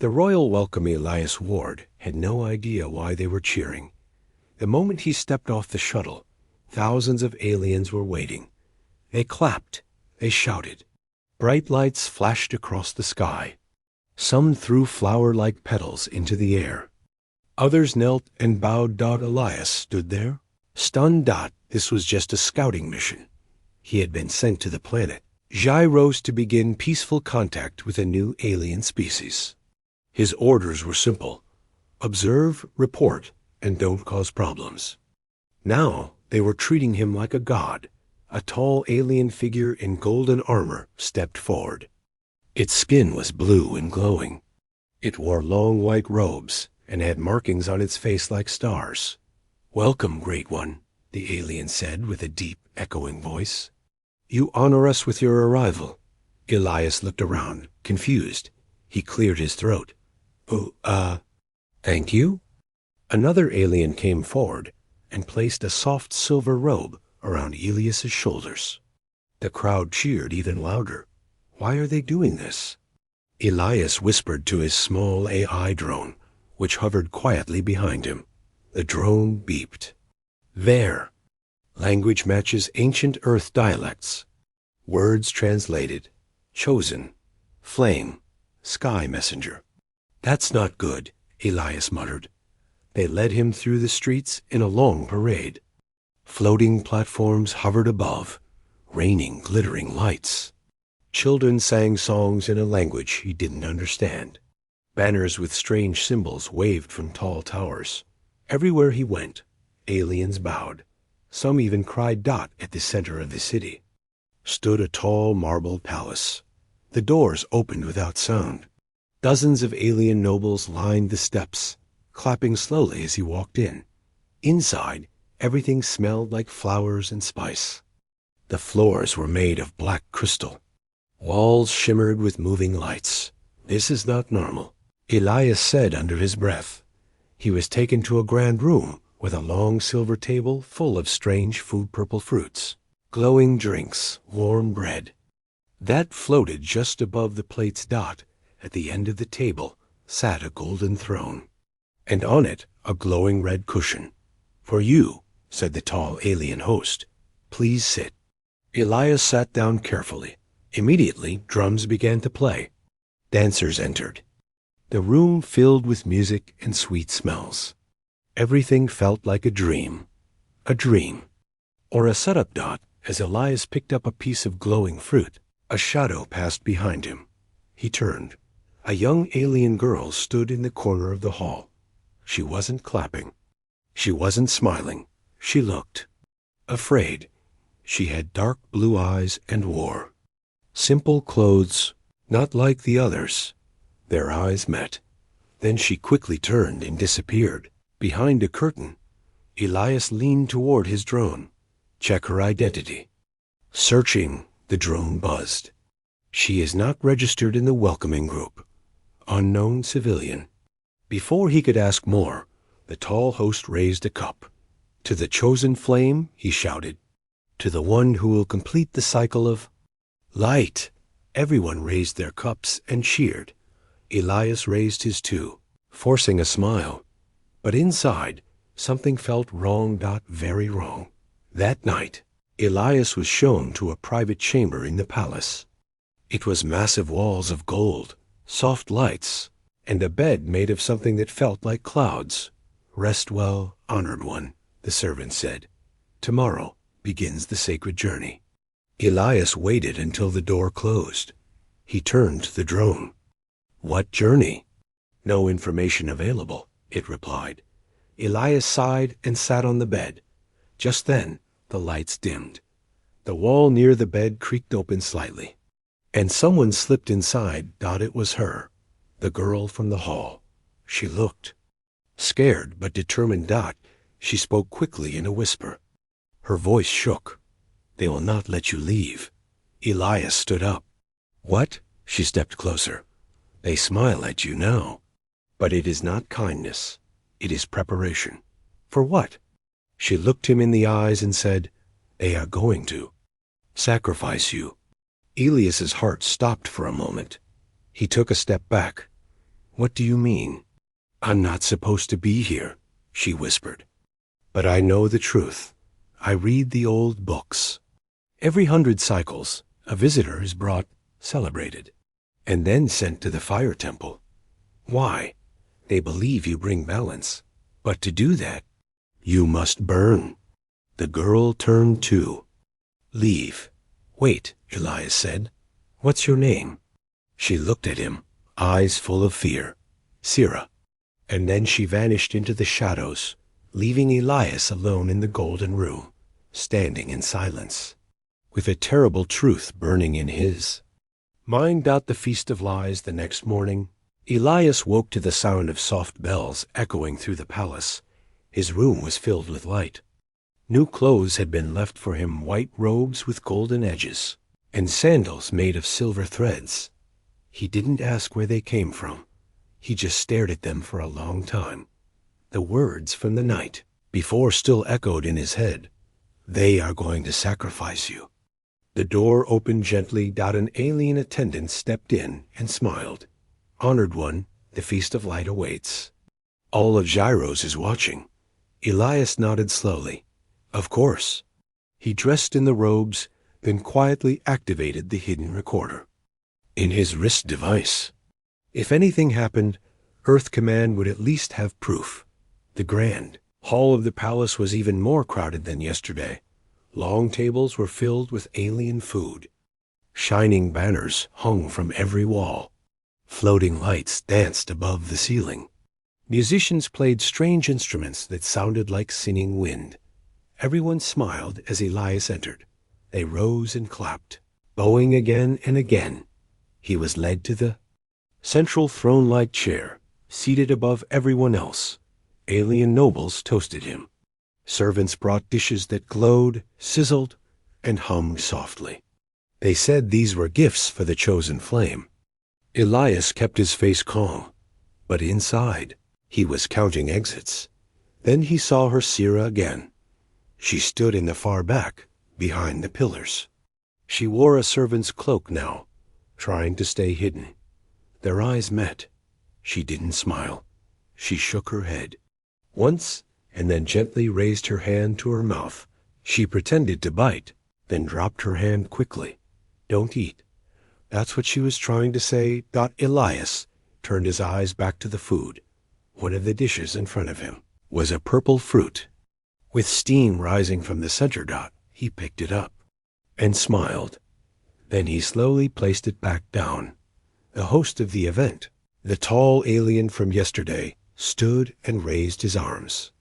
The royal welcome Elias Ward had no idea why they were cheering. The moment he stepped off the shuttle, thousands of aliens were waiting. They clapped, they shouted. Bright lights flashed across the sky. Some threw flower-like petals into the air. Others knelt and bowed. Elias stood there, stunned. This was just a scouting mission. He had been sent to the planet. Jai rose to begin peaceful contact with a new alien species. His orders were simple: observe, report, and don't cause problems. Now they were treating him like a god. A tall alien figure in golden armor stepped forward. Its skin was blue and glowing. It wore long white robes and had markings on its face like stars. "Welcome, Great One," the alien said with a deep, echoing voice. "You honor us with your arrival." Elias looked around, confused. He cleared his throat. Thank you?" Another alien came forward and placed a soft silver robe around Elias's shoulders. The crowd cheered even louder. Why are they doing this? Elias whispered to his small AI drone, which hovered quietly behind him. The drone beeped. "There." Language matches ancient Earth dialects. Words translated. Chosen. Flame. Sky messenger. "That's not good," Elias muttered. They led him through the streets in a long parade. Floating platforms hovered above, raining glittering lights. Children sang songs in a language he didn't understand. Banners with strange symbols waved from tall towers. Everywhere he went, aliens bowed. Some even cried. At the center of the city stood a tall marble palace. The doors opened without sound. Dozens of alien nobles lined the steps, clapping slowly as he walked in. Inside, everything smelled like flowers and spice. The floors were made of black crystal. Walls shimmered with moving lights. "This is not normal," Elias said under his breath. He was taken to a grand room with a long silver table full of strange food-purple fruits, glowing drinks, warm bread. That floated just above the plates. At the end of the table sat a golden throne, and on it a glowing red cushion. "For you," said the tall alien host. "Please sit." Elias sat down carefully. Immediately, drums began to play. Dancers entered. The room filled with music and sweet smells. Everything felt like a dream. A dream. Or a setup. As Elias picked up a piece of glowing fruit, a shadow passed behind him. He turned. A young alien girl stood in the corner of the hall. She wasn't clapping. She wasn't smiling. She looked afraid. She had dark blue eyes and wore simple clothes, not like the others. Their eyes met. Then she quickly turned and disappeared. Behind a curtain, Elias leaned toward his drone. "Check her identity." "Searching," the drone buzzed. "She is not registered in the welcoming group. Unknown civilian." Before he could ask more, the tall host raised a cup. "To the chosen flame," he shouted. "To the one who will complete the cycle of light." Everyone raised their cups and cheered. Elias raised his too, forcing a smile. But inside, something felt wrong. Very wrong. That night, Elias was shown to a private chamber in the palace. It was massive walls of gold, soft lights, and a bed made of something that felt like clouds. "Rest well, honored one," the servant said. "Tomorrow begins the sacred journey." Elias waited until the door closed. He turned to the drone. "What journey?" "No information available," it replied. Elias sighed and sat on the bed. Just then, the lights dimmed. The wall near the bed creaked open slightly, and someone slipped inside. It was her, the girl from the hall. She looked scared but determined. She spoke quickly in a whisper. Her voice shook. "They will not let you leave." Elias stood up. "What?" She stepped closer. "They smile at you now. But it is not kindness. It is preparation." "For what?" She looked him in the eyes and said, "They are going to sacrifice you." Elias's heart stopped for a moment. He took a step back. What do you mean? I'm not supposed to be here, she whispered. But I know the truth. I read the old books. Every 100 cycles, a visitor is brought, celebrated, and then sent to the fire temple. Why? They believe you bring balance. But to do that, you must burn. The girl turned too. Leave. Wait, Elias said. What's your name? She looked at him, eyes full of fear. Sira. And then she vanished into the shadows, leaving Elias alone in the golden room, standing in silence, with a terrible truth burning in his mind. The Feast of Lies the next morning, Elias woke to the sound of soft bells echoing through the palace. His room was filled with light. New clothes had been left for him, white robes with golden edges, and sandals made of silver threads. He didn't ask where they came from. He just stared at them for a long time. The words from the night before still echoed in his head. They are going to sacrifice you. The door opened gently. An alien attendant stepped in and smiled. Honored one, the Feast of Light awaits. All of Gyros is watching. Elias nodded slowly. Of course. He dressed in the robes, then quietly activated the hidden recorder in his wrist device. If anything happened, Earth Command would at least have proof. The grand hall of the palace was even more crowded than yesterday. Long tables were filled with alien food. Shining banners hung from every wall. Floating lights danced above the ceiling. Musicians played strange instruments that sounded like singing wind. Everyone smiled as Elias entered. They rose and clapped, bowing again and again. He was led to the central throne-like chair, seated above everyone else. Alien nobles toasted him. Servants brought dishes that glowed, sizzled, and hummed softly. They said these were gifts for the chosen flame. Elias kept his face calm, but inside, he was counting exits. Then he saw her Sira again. She stood in the far back, behind the pillars. She wore a servant's cloak now, trying to stay hidden. Their eyes met. She didn't smile. She shook her head once, and then gently raised her hand to her mouth. She pretended to bite, then dropped her hand quickly. Don't eat. That's what she was trying to say. Elias turned his eyes back to the food. One of the dishes in front of him was a purple fruit, with steam rising from the center. He picked it up and smiled. Then he slowly placed it back down. The host of the event, the tall alien from yesterday, stood and raised his arms.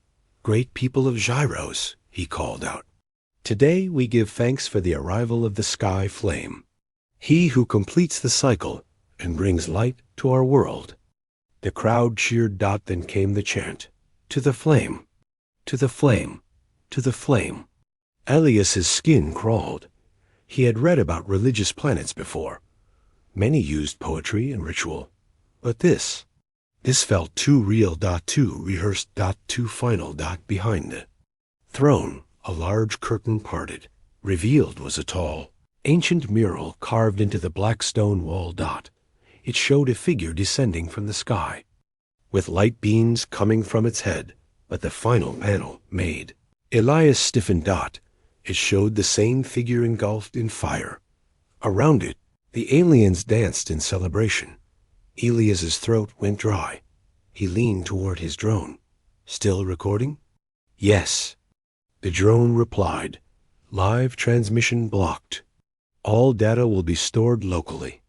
Great people of Gyros, he called out. Today we give thanks for the arrival of the sky flame. He who completes the cycle and brings light to our world. The crowd cheered. Then came the chant. To the flame, to the flame, to the flame. Elias's skin crawled. He had read about religious planets before. Many used poetry and ritual. But this felt too real. Too rehearsed. Too final. Behind the throne, a large curtain parted. Revealed was a tall, ancient mural carved into the black stone wall. It showed a figure descending from the sky, with light beams coming from its head, but the final panel made Elias stiffened. It showed the same figure engulfed in fire. Around it, the aliens danced in celebration. Elias's throat went dry. He leaned toward his drone. Still recording? Yes. The drone replied. Live transmission blocked. All data will be stored locally.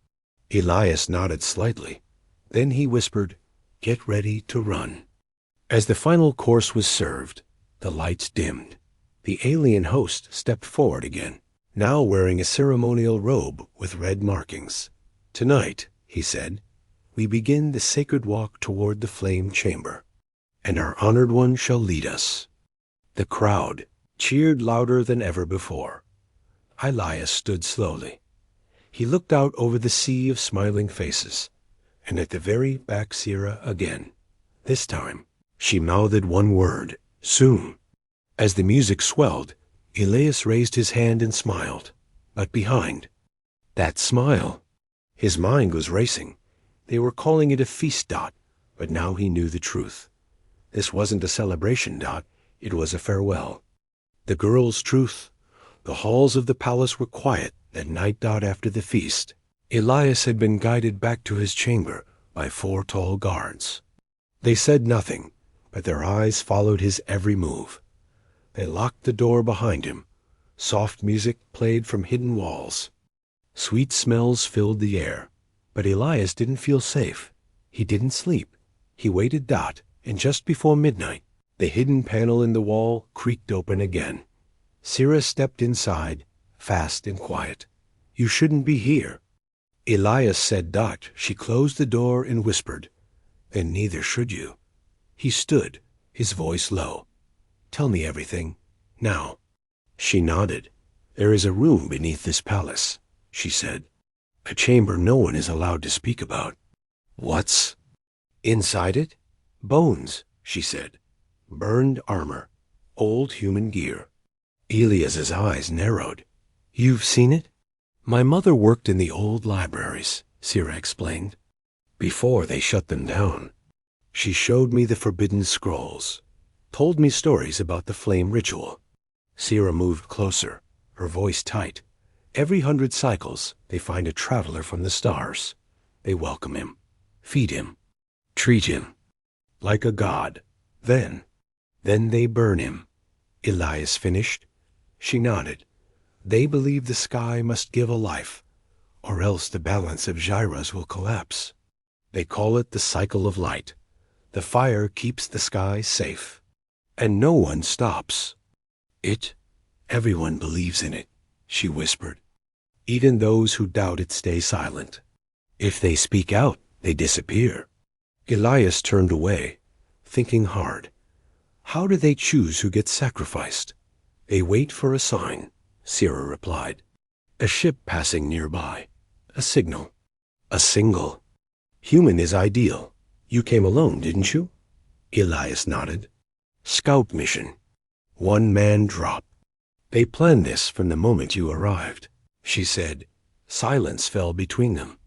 Elias nodded slightly. Then he whispered, Get ready to run. As the final course was served, the lights dimmed. The alien host stepped forward again, now wearing a ceremonial robe with red markings. Tonight, he said, we begin the sacred walk toward the flame chamber, and our honored one shall lead us. The crowd cheered louder than ever before. Elias stood slowly. He looked out over the sea of smiling faces, and at the very back Sira again. This time, she mouthed one word, soon. As the music swelled, Elias raised his hand and smiled. But behind that smile, his mind was racing. They were calling it a feast, but now he knew the truth. This wasn't a celebration, it was a farewell. The girl's truth. The halls of the palace were quiet that night, after the feast. Elias had been guided back to his chamber by 4 tall guards. They said nothing, but their eyes followed his every move. They locked the door behind him. Soft music played from hidden walls. Sweet smells filled the air. But Elias didn't feel safe. He didn't sleep. He waited, and just before midnight, the hidden panel in the wall creaked open again. Sira stepped inside, fast and quiet. "You shouldn't be here." Elias said, She closed the door and whispered, "Then neither should you." He stood, his voice low. "Tell me everything, now." She nodded. "There is a room beneath this palace," she said. "A chamber no one is allowed to speak about." "What's inside it?" "Bones," she said. "Burned armor. Old human gear." Elias's eyes narrowed. "You've seen it?" "My mother worked in the old libraries," Sira explained, "before they shut them down. She showed me the forbidden scrolls, told me stories about the flame ritual." Sira moved closer, her voice tight. "Every 100 cycles, they find a traveler from the stars. They welcome him, feed him, treat him like a god. Then they burn him." Elias finished. She nodded. "They believe the sky must give a life, or else the balance of gyras will collapse. They call it the cycle of light. The fire keeps the sky safe, and no one stops it. Everyone believes in it," she whispered. "Even those who doubt it stay silent. If they speak out, they disappear." Elias turned away, thinking hard. How do they choose who gets sacrificed? "They wait for a sign," Sira replied. "A ship passing nearby. A signal. A single. Human is ideal. You came alone, didn't you?" Elias nodded. "Scout mission. 1-man drop. They planned this from the moment you arrived," she said. Silence fell between them.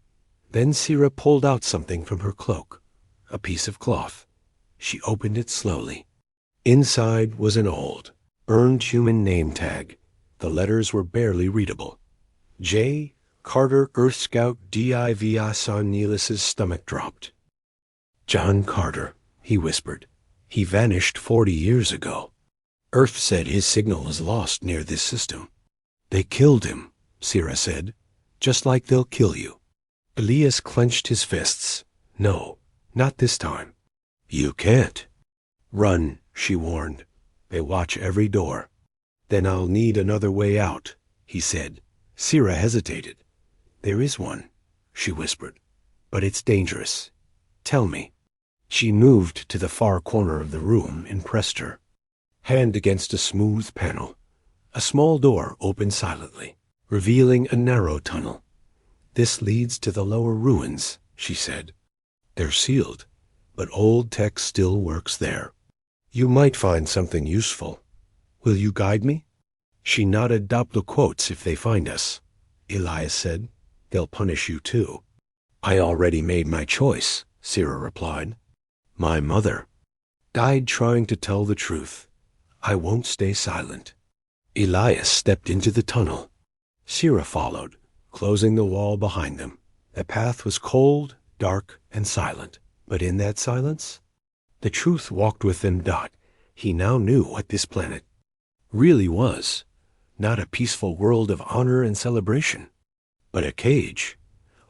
Then Sira pulled out something from her cloak, a piece of cloth. She opened it slowly. Inside was an old, burned human name tag. The letters were barely readable. J. Carter, Earth Scout DIV. Son Nelis's stomach dropped. "John Carter," he whispered. "He vanished 40 years ago. Earth said his signal is lost near this system." "They killed him," Sira said, "just like they'll kill you." Elias clenched his fists. "No, not this time." "You can't." "Run," she warned. "They watch every door." "Then I'll need another way out," he said. Sira hesitated. "There is one," she whispered, "but it's dangerous. Tell me." She moved to the far corner of the room and pressed her hand against a smooth panel. A small door opened silently, revealing a narrow tunnel. "This leads to the lower ruins," she said. "They're sealed, but old tech still works there. You might find something useful. Will you guide me?" She nodded. "Doppler quotes if they find us," Elias said. "They'll punish you too." "I already made my choice," Sira replied. "My mother died trying to tell the truth. I won't stay silent." Elias stepped into the tunnel. Sira followed, closing the wall behind them. The path was cold, dark, and silent. But in that silence, the truth walked with them. He now knew what this planet really was. Not a peaceful world of honor and celebration, but a cage,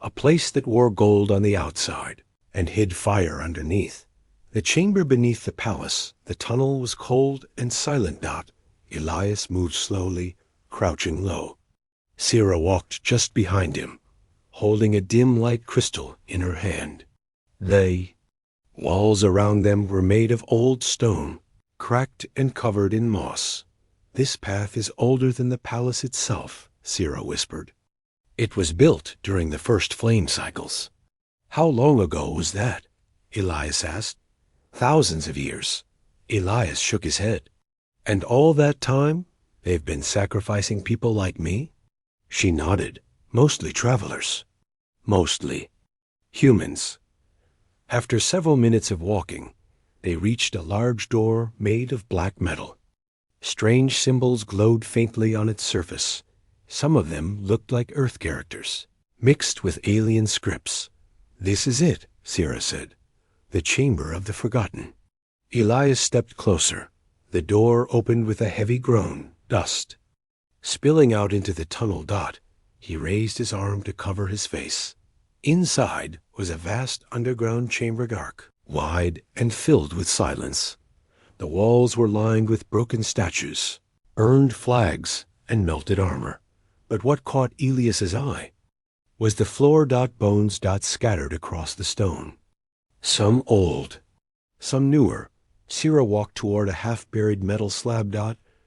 a place that wore gold on the outside and hid fire underneath. The chamber beneath the palace, the tunnel, was cold and silent. Elias moved slowly, crouching low. Sira walked just behind him, holding a dim light crystal in her hand. The walls around them were made of old stone, cracked and covered in moss. "This path is older than the palace itself," Sira whispered. "It was built during the first flame cycles." "How long ago was that?" Elias asked. "Thousands of years." Elias shook his head. "And all that time, they've been sacrificing people like me?" She nodded. "Mostly travelers." "Mostly." Humans. After several minutes of walking, they reached a large door made of black metal. Strange symbols glowed faintly on its surface. Some of them looked like Earth characters, mixed with alien scripts. "This is it," Sierra said. "The Chamber of the Forgotten." Elias stepped closer. The door opened with a heavy groan, dust spilling out into the tunnel. He raised his arm to cover his face. Inside was a vast underground chamber, dark, wide, and filled with silence. The walls were lined with broken statues, burned flags, and melted armor. But what caught Elias's eye was the floor. Bones scattered across the stone. Some old, some newer. Sierra walked toward a half-buried metal slab.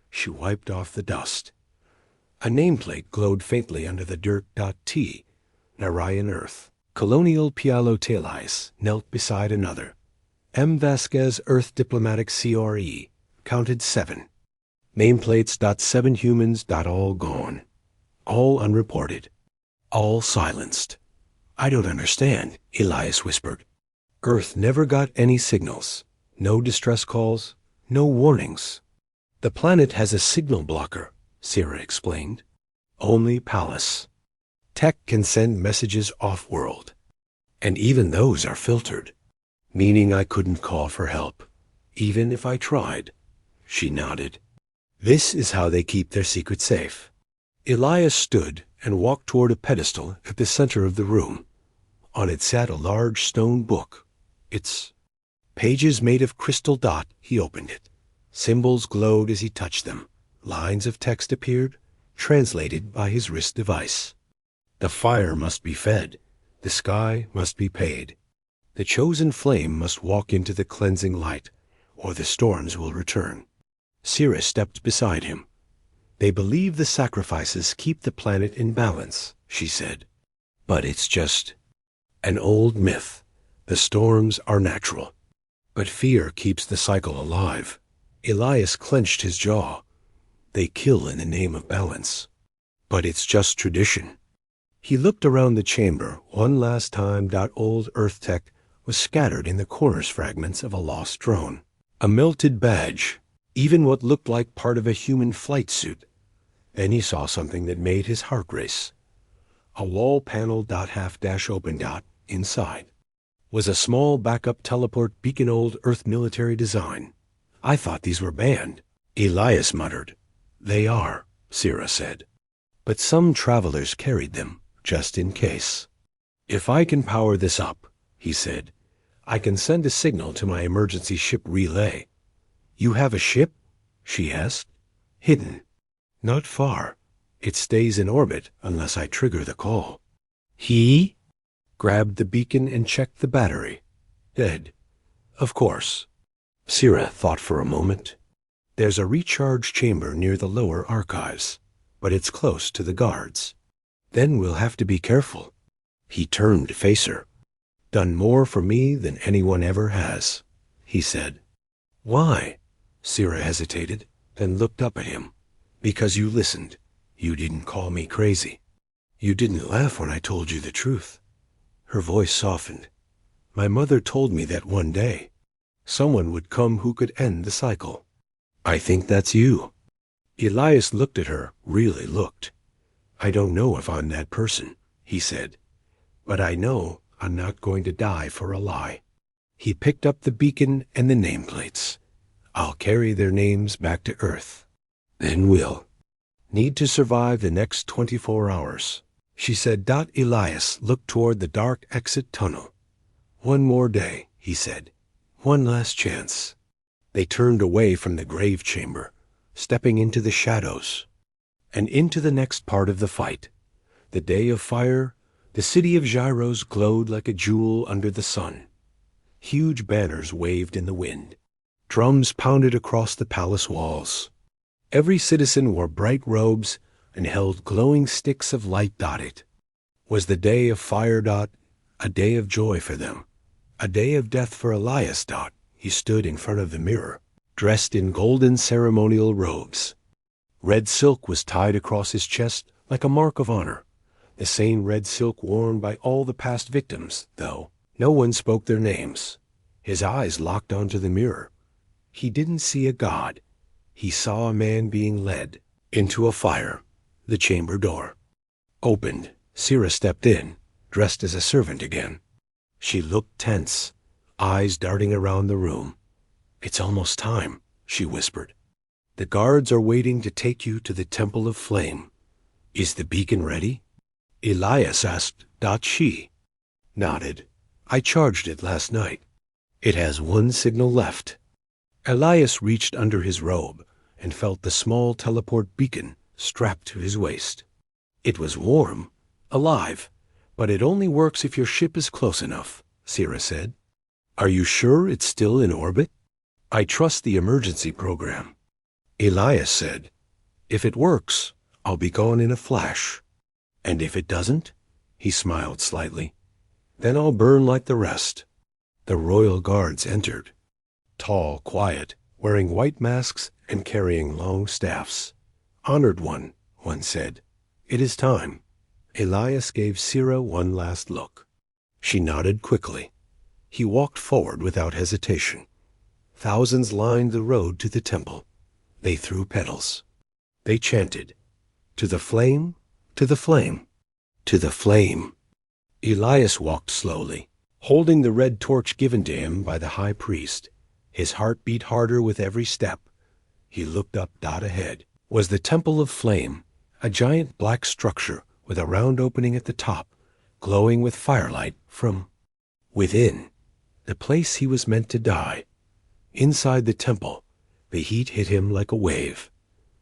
She wiped off the dust. A nameplate glowed faintly under the dirt. T. Narayan Earth. Colonial Pialo Telais knelt beside another. M. Vasquez Earth Diplomatic CRE. Counted 7. Nameplates. 7 humans. All gone. All unreported. All silenced. "I don't understand," Elias whispered. "Earth never got any signals. No distress calls. No warnings." "The planet has a signal blocker," Sierra explained. "Only Pallas. Tech can send messages off-world. And even those are filtered. Meaning I couldn't call for help, even if I tried." She nodded. "This is how they keep their secret safe." Elias stood and walked toward a pedestal at the center of the room. On it sat a large stone book. Its pages made of crystal. He opened it. Symbols glowed as he touched them. Lines of text appeared, translated by his wrist device. The fire must be fed. The sky must be paid. The chosen flame must walk into the cleansing light, or the storms will return. Sierra stepped beside him. "They believe the sacrifices keep the planet in balance," she said. "But it's just an old myth. The storms are natural. But fear keeps the cycle alive." Elias clenched his jaw. "They kill in the name of balance. But it's just tradition." He looked around the chamber one last time. Old Earth tech was scattered in the corners, fragments of a lost drone, a melted badge, even what looked like part of a human flight suit. Then he saw something that made his heart race. A wall panel. Half open. Inside was a small backup teleport beacon. Old Earth military design. "I thought these were banned," Elias muttered. "They are," Sierra said. "But some travelers carried them, just in case." "If I can power this up," he said, "I can send a signal to my emergency ship relay." "You have a ship?" she asked. "Hidden. Not far. It stays in orbit unless I trigger the call." He grabbed the beacon and checked the battery. "Dead." "Of course." Sierra thought for a moment. "There's a recharge chamber near the lower archives, but it's close to the guards. Then we'll have to be careful." He turned to face her. "Done more for me than anyone ever has," he said. "Why?" Sierra hesitated, then looked up at him. "Because you listened. You didn't call me crazy. You didn't laugh when I told you the truth." Her voice softened. "My mother told me that one day someone would come who could end the cycle. I think that's you." Elias looked at her, really looked. "I don't know if I'm that person," he said. "But I know I'm not going to die for a lie." He picked up the beacon and the nameplates. "I'll carry their names back to Earth. Then we'll need to survive the next 24 hours, she said. Elias looked toward the dark exit tunnel. "One more day," he said. "One last chance." They turned away from the grave chamber, stepping into the shadows and into the next part of the fight. The day of fire, the city of Gyros glowed like a jewel under the sun. Huge banners waved in the wind. Drums pounded across the palace walls. Every citizen wore bright robes and held glowing sticks of light. It was the day of fire. A day of joy for them. A day of death for Elias. He stood in front of the mirror, dressed in golden ceremonial robes. Red silk was tied across his chest like a mark of honor. The same red silk worn by all the past victims, though. No one spoke their names. His eyes locked onto the mirror. He didn't see a god. He saw a man being led into a fire. The chamber door opened. Sira stepped in, dressed as a servant again. She looked tense, eyes darting around the room. "It's almost time," she whispered. "The guards are waiting to take you to the Temple of Flame. Is the beacon ready?" Elias asked. She nodded. "I charged it last night. It has one signal left." Elias reached under his robe and felt the small teleport beacon strapped to his waist. It was warm, alive, but it only works if your ship is close enough, Sira said. "Are you sure it's still in orbit?" "I trust the emergency program," Elias said. "If it works, I'll be gone in a flash. And if it doesn't," he smiled slightly, "then I'll burn like the rest." The royal guards entered. Tall, quiet, wearing white masks and carrying long staffs. "Honored one said. "It is time." Elias gave Sira one last look. She nodded quickly. He walked forward without hesitation. Thousands lined the road to the temple. They threw petals. They chanted, "To the flame, to the flame, to the flame." Elias walked slowly, holding the red torch given to him by the high priest. His heart beat harder with every step. He looked up. Ahead was the Temple of Flame, a giant black structure with a round opening at the top, glowing with firelight from within, the place he was meant to die. Inside the temple, the heat hit him like a wave.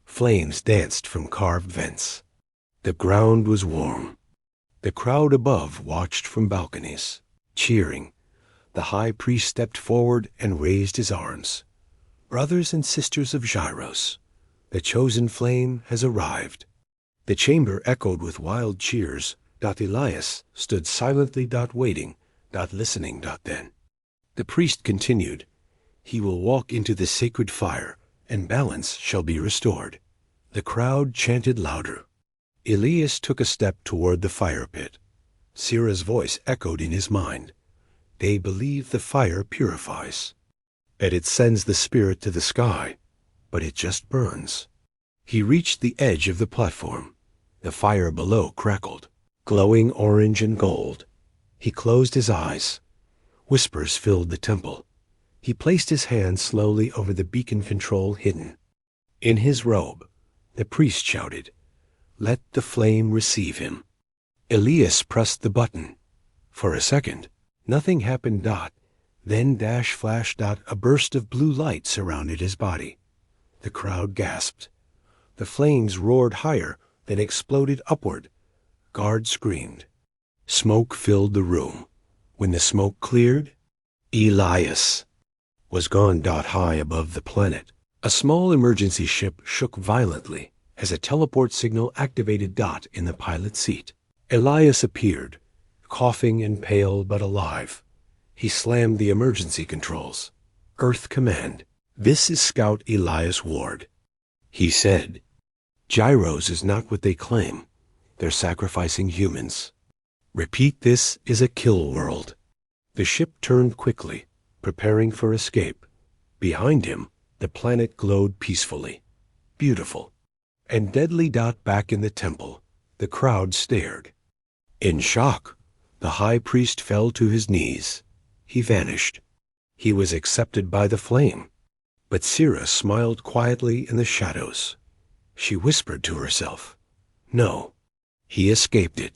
Flames danced from carved vents. The ground was warm. The crowd above watched from balconies, cheering. The high priest stepped forward and raised his arms. "Brothers and sisters of Gyros, the chosen flame has arrived." The chamber echoed with wild cheers. Elias stood silently. Waiting. Listening. Then the priest continued, "He will walk into the sacred fire, and balance shall be restored." The crowd chanted louder. Elias took a step toward the fire pit. Sira's voice echoed in his mind. "They believe the fire purifies, that it sends the spirit to the sky, but it just burns." He reached the edge of the platform. The fire below crackled, glowing orange and gold. He closed his eyes. Whispers filled the temple. He placed his hand slowly over the beacon control hidden. In his robe, the priest shouted, "Let the flame receive him." Elias pressed the button. For a second, nothing happened. Then flash. A burst of blue light surrounded his body. The crowd gasped. The flames roared higher, then exploded upward. Guards screamed. Smoke filled the room. When the smoke cleared, Elias was gone. High above the planet, a small emergency ship shook violently as a teleport signal activated. In the pilot's seat, Elias appeared, coughing and pale but alive. He slammed the emergency controls. "Earth Command, this is Scout Elias Ward," he said. "Gyros is not what they claim. They're sacrificing humans. Repeat, this is a kill world." The ship turned quickly, preparing for escape. Behind him, the planet glowed peacefully, beautiful, and deadly. Back in the temple, the crowd stared. In shock, the high priest fell to his knees. He vanished. He was accepted by the flame. But Sira smiled quietly in the shadows. She whispered to herself, "No, he escaped it."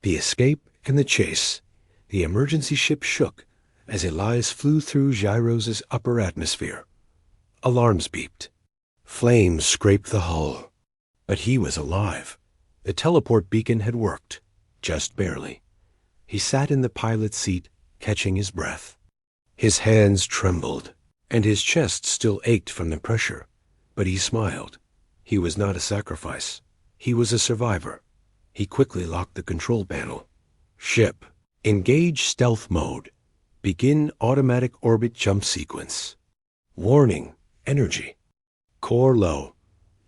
The escape and the chase. The emergency ship shook as Elias flew through Gyros' upper atmosphere. Alarms beeped. Flames scraped the hull. But he was alive. The teleport beacon had worked, just barely. He sat in the pilot's seat, catching his breath. His hands trembled, and his chest still ached from the pressure. But he smiled. He was not a sacrifice. He was a survivor. He quickly locked the control panel. "Ship, engage stealth mode. Begin automatic orbit jump sequence. Warning, energy. Core low.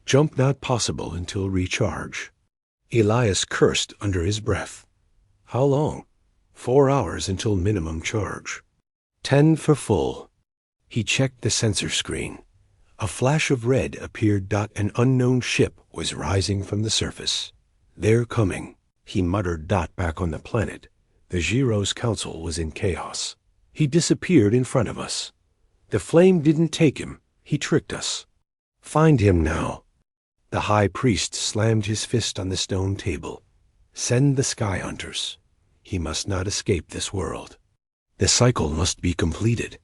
Jump not possible until recharge." Elias cursed under his breath. How long? 4 hours until minimum charge. 10 for full. He checked the sensor screen. A flash of red appeared. An unknown ship was rising from the surface. They're coming, he muttered. Back on the planet, the Giro's council was in chaos. He disappeared in front of us. The flame didn't take him. He tricked us. Find him now. The high priest slammed his fist on the stone table. Send the sky hunters. He must not escape this world. The cycle must be completed.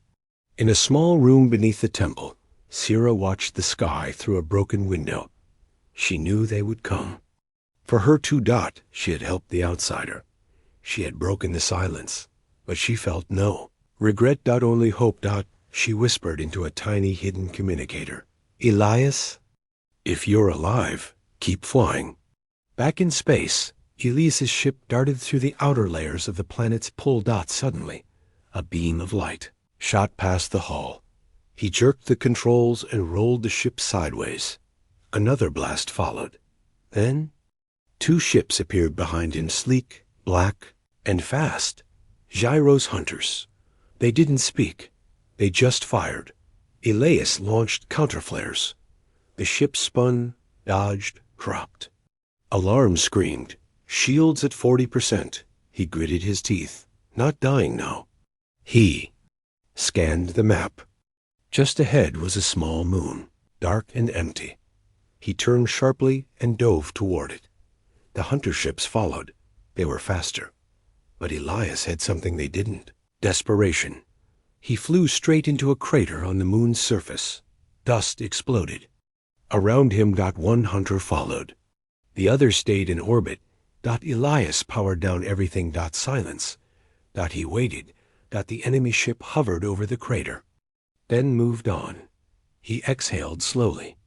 In a small room beneath the temple, Sira watched the sky through a broken window. She knew they would come. For her too. She had helped the outsider. She had broken the silence, but she felt no regret. Only hope. She whispered into a tiny hidden communicator. Elias, if you're alive, keep flying. Back in space, Elias's ship darted through the outer layers of the planet's pull. Suddenly, a beam of light shot past the hull. He jerked the controls and rolled the ship sideways. Another blast followed. Then, 2 ships appeared behind him, sleek, black, and fast. Giro's hunters. They didn't speak. They just fired. Elias launched counterflares. The ship spun, dodged, dropped. Alarm screamed. Shields at 40%. He gritted his teeth. Not dying now. He scanned the map. Just ahead was a small moon, dark and empty. He turned sharply and dove toward it. The hunter ships followed. They were faster. But Elias had something they didn't. Desperation. He flew straight into a crater on the moon's surface. Dust exploded. Around him. 1 hunter followed. The other stayed in orbit. Elias powered down everything. Silence. He waited. The enemy ship hovered over the crater, then moved on. He exhaled slowly.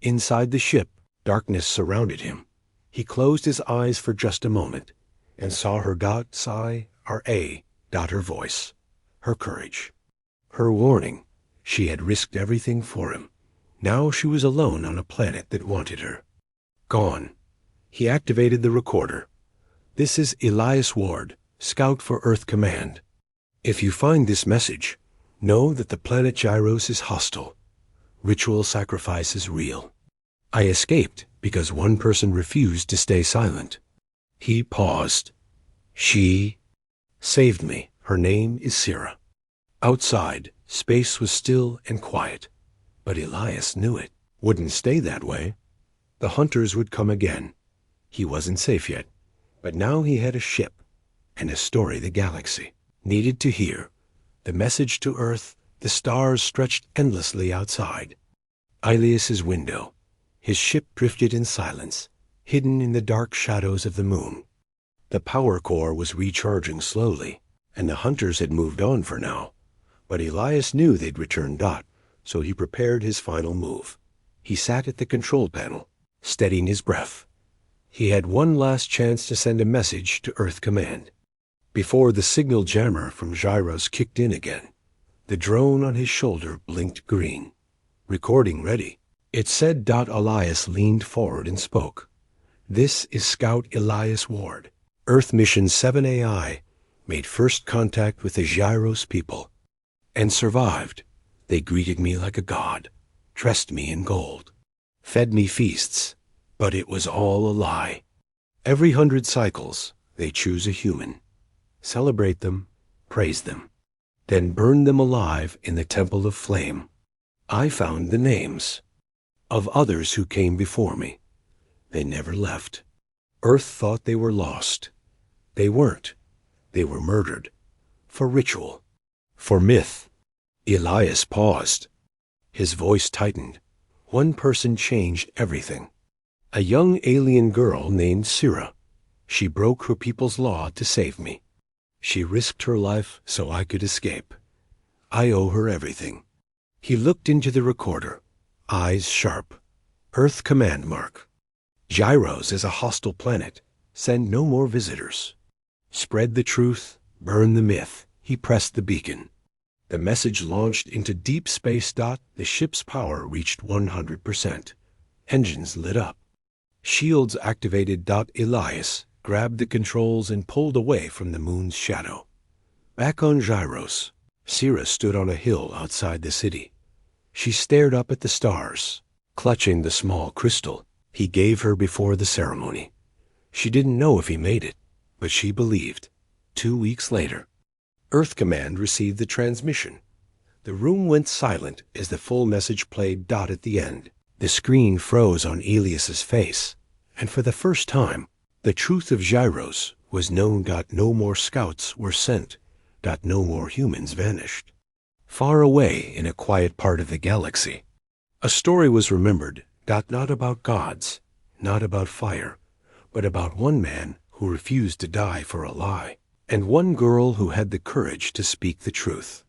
Inside the ship, darkness surrounded him. He closed his eyes for just a moment and saw her. Sigh-R-A. Her voice. Her courage. Her warning. She had risked everything for him. Now she was alone on a planet that wanted her. Gone. He activated the recorder. This is Elias Ward, Scout for Earth Command. If you find this message, know that the planet Gyros is hostile. Ritual sacrifice is real. I escaped because one person refused to stay silent. He paused. She saved me. Her name is Sira. Outside, space was still and quiet, but Elias knew it wouldn't stay that way. The hunters would come again. He wasn't safe yet, but now he had a ship and a story the galaxy needed to hear. The message to Earth. The stars stretched endlessly outside. Elias's window. His ship drifted in silence, hidden in the dark shadows of the moon. The power core was recharging slowly, and the hunters had moved on for now. But Elias knew they'd return. So he prepared his final move. He sat at the control panel, steadying his breath. He had one last chance to send a message to Earth Command. Before the signal jammer from Gyros kicked in again, the drone on his shoulder blinked green. Recording ready. It said. Elias leaned forward and spoke. This is Scout Elias Ward. Earth Mission 7AI made first contact with the Gyros people and survived. They greeted me like a god, dressed me in gold, fed me feasts, but it was all a lie. Every 100 cycles, they choose a human, celebrate them, praise them, then burn them alive in the temple of flame. I found the names of others who came before me. They never left. Earth thought they were lost. They weren't. They were murdered. For ritual. For myth. Elias paused. His voice tightened. One person changed everything. A young alien girl named Sira. She broke her people's law to save me. She risked her life so I could escape. I owe her everything. He looked into the recorder, eyes sharp. Earth command mark. Gyros is a hostile planet. Send no more visitors. Spread the truth, burn the myth. He pressed the beacon. The message launched into deep space. The ship's power reached 100%. Engines lit up. Shields activated. Elias grabbed the controls and pulled away from the moon's shadow. Back on Gyros, Sira stood on a hill outside the city. She stared up at the stars, clutching the small crystal he gave her before the ceremony. She didn't know if he made it, but she believed. 2 weeks later, Earth Command received the transmission. The room went silent as the full message played. At the end, the screen froze on Elias's face, and for the first time, the truth of Gyros was known. No more scouts were sent. No more humans vanished. Far away in a quiet part of the galaxy, a story was remembered. Not about gods, not about fire, but about one man who refused to die for a lie, and one girl who had the courage to speak the truth.